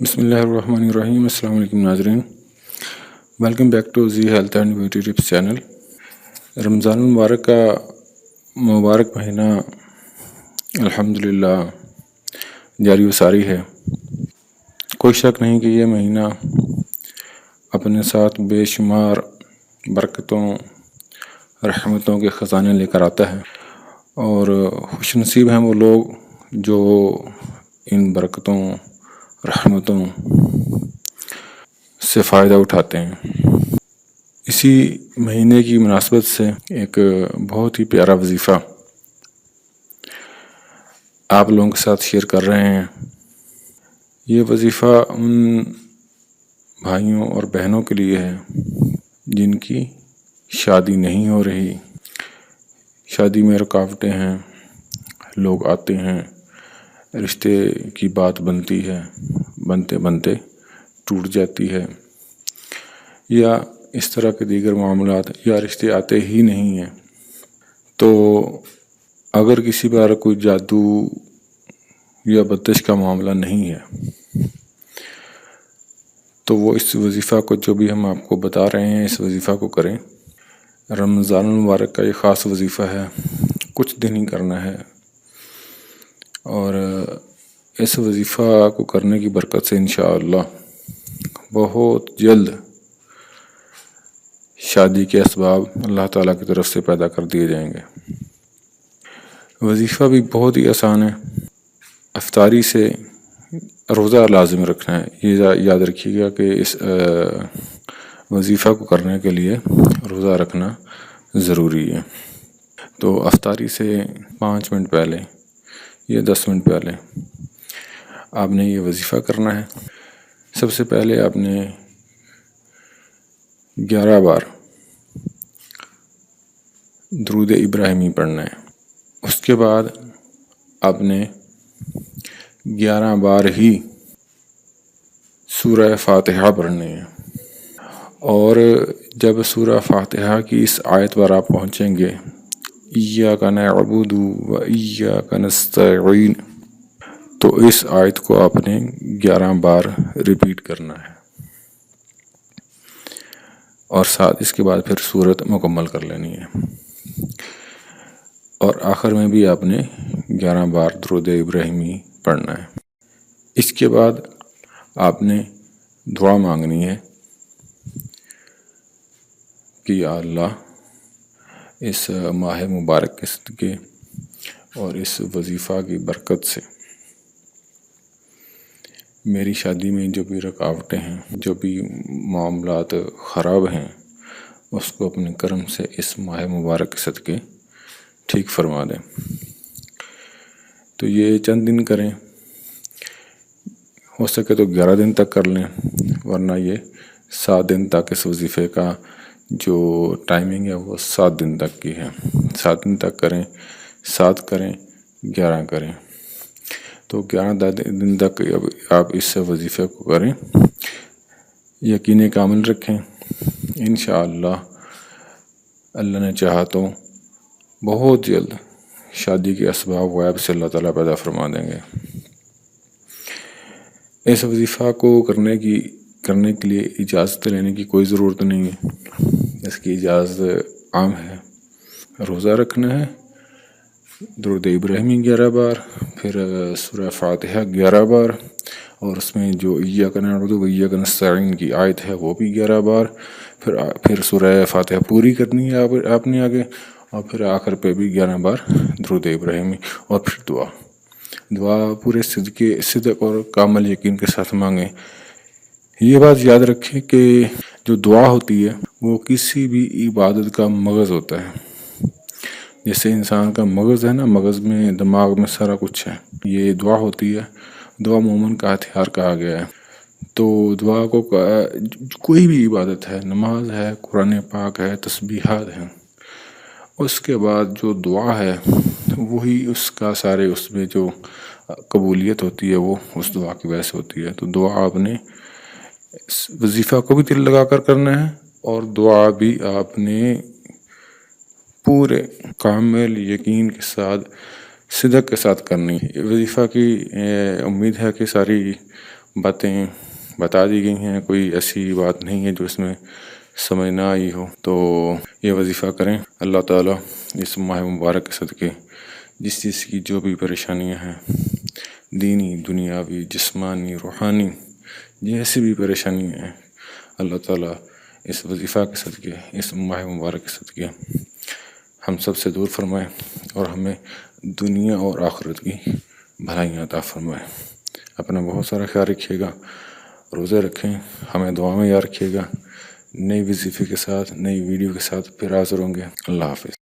بسم اللہ الرحمن الرحیم۔ السلام علیکم ناظرین، welcome back to Zee health and beauty tips channel. Ramzan المبارک کا مبارک مہینہ الحمدللہ جاری و ساری ہے۔ کوئی شک نہیں کہ یہ مہینہ اپنے ساتھ بے شمار برکتوں رحمتوں کے خزانے لے کر آتا ہے، اور خوش نصیب ہیں وہ لوگ جو ان برکتوں رحمتوں سے فائدہ اٹھاتے ہیں۔ اسی مہینے کی مناسبت سے ایک بہت ہی پیارا وظیفہ آپ لوگوں کے ساتھ شیئر کر رہے ہیں۔ یہ وظیفہ ان بھائیوں اور بہنوں کے لیے ہے جن کی شادی نہیں ہو رہی، شادی میں رکاوٹیں ہیں، لوگ آتے ہیں، رشتے کی بات بنتی ہے، بنتے بنتے ٹوٹ جاتی ہے، یا اس طرح کے دیگر معاملات، یا رشتے آتے ہی نہیں ہیں۔ تو اگر کسی پر کوئی جادو یا بدش کا معاملہ نہیں ہے تو وہ اس وظیفہ کو، جو بھی ہم آپ کو بتا رہے ہیں، اس وظیفہ کو کریں۔ رمضان المبارک کا یہ خاص وظیفہ ہے، کچھ دن ہی کرنا ہے، اور اس وظیفہ کو کرنے کی برکت سے انشاءاللہ بہت جلد شادی کے اسباب اللہ تعالیٰ کی طرف سے پیدا کر دیے جائیں گے۔ وظیفہ بھی بہت ہی آسان ہے۔ افطاری سے روزہ لازم رکھنا ہے۔ یہ یاد رکھیے گا کہ اس وظیفہ کو کرنے کے لیے روزہ رکھنا ضروری ہے۔ تو افطاری سے 5 منٹ پہلے یا 10 منٹ پہلے آپ نے یہ وظیفہ کرنا ہے۔ سب سے پہلے آپ نے 11 بار درود ابراہیمی پڑھنا ہے۔ اس کے بعد آپ نے 11 بار ہی سورہ فاتحہ پڑھنی ہے، اور جب سورہ فاتحہ کی اس آیت پر آپ پہنچیں گے، ایاک نعبد و ایاک نستعین، تو اس آیت کو آپ نے 11 بار ریپیٹ کرنا ہے، اور ساتھ اس کے بعد پھر سورت مکمل کر لینی ہے، اور آخر میں بھی آپ نے 11 بار درود ابراہیمی پڑھنا ہے۔ اس کے بعد آپ نے دعا مانگنی ہے کہ یا اللہ، اس ماہ مبارک کے صدقے اور اس وظیفہ کی برکت سے میری شادی میں جو بھی رکاوٹیں ہیں، جو بھی معاملات خراب ہیں، اس کو اپنے کرم سے اس ماہ مبارک کے صدقے ٹھیک فرما دیں۔ تو یہ چند دن کریں، ہو سکے تو 11 دن تک کر لیں، ورنہ یہ 7 دن تک اس وظیفے کا جو ٹائمنگ ہے وہ 7 دن تک کی ہے۔ 7 دن تک کریں، 7 کریں، 11 کریں، تو 11 دن تک آپ اس وظیفے کو کریں۔ یقین کامل رکھیں، انشاءاللہ اللہ نے چاہا تو بہت جلد شادی کے اسباب غیب سے اللہ تعالیٰ پیدا فرما دیں گے۔ اس وظیفہ کو کرنے کے لیے اجازت لینے کی کوئی ضرورت نہیں ہے۔ اس کی اجازت عام ہے۔ روزہ رکھنا ہے، درود ابراہیمی 11 بار، پھر سورہ فاتحہ 11 بار، اور اس میں جو ایاک نعبد و ایاک نستعین کی آیت ہے وہ بھی 11 بار، پھر سورہ فاتحہ پوری کرنی ہے آپ نے آگے، اور پھر آخر پہ بھی 11 بار درود ابراہیمی، اور پھر دعا پورے صدق اور کامل یقین کے ساتھ مانگیں۔ یہ بات یاد رکھیں کہ جو دعا ہوتی ہے وہ کسی بھی عبادت کا مغز ہوتا ہے۔ جیسے انسان کا مغز ہے نا، مغز میں، دماغ میں سارا کچھ ہے، یہ دعا ہوتی ہے۔ دعا مومن کا ہتھیار کہا گیا ہے۔ تو دعا کو کوئی بھی عبادت ہے، نماز ہے، قرآن پاک ہے، تسبیحات ہیں، اس کے بعد جو دعا ہے وہی اس کا سارے، اس میں جو قبولیت ہوتی ہے وہ اس دعا کی وجہ سے ہوتی ہے۔ تو دعا آپ نے وظیفہ کو بھی دل لگا کر کرنا ہے، اور دعا بھی آپ نے پورے کامل یقین کے ساتھ، صدق کے ساتھ کرنی ہے۔ وظیفہ کی امید ہے کہ ساری باتیں بتا دی گئی ہیں، کوئی ایسی بات نہیں ہے جو اس میں سمجھ نہ آئی ہو، تو یہ وظیفہ کریں۔ اللہ تعالیٰ اس ماہ مبارک کے صدقے جس چیز کی جو بھی پریشانیاں ہیں، دینی، دنیاوی، جسمانی، روحانی، جیسی بھی پریشانیاں ہیں، اللہ تعالیٰ اس وظیفہ کے صدقے، اس ماہ مبارک کے صدقے ہم سب سے دور فرمائے اور ہمیں دنیا اور آخرت کی بھلائیاں عطا فرمائے۔ اپنا بہت سارا خیال رکھیے گا، روزے رکھیں، ہمیں دعا میں یاد رکھیے گا۔ نئی وظیفے کے ساتھ، نئی ویڈیو کے ساتھ پھر حاضر ہوں گے۔ اللہ حافظ۔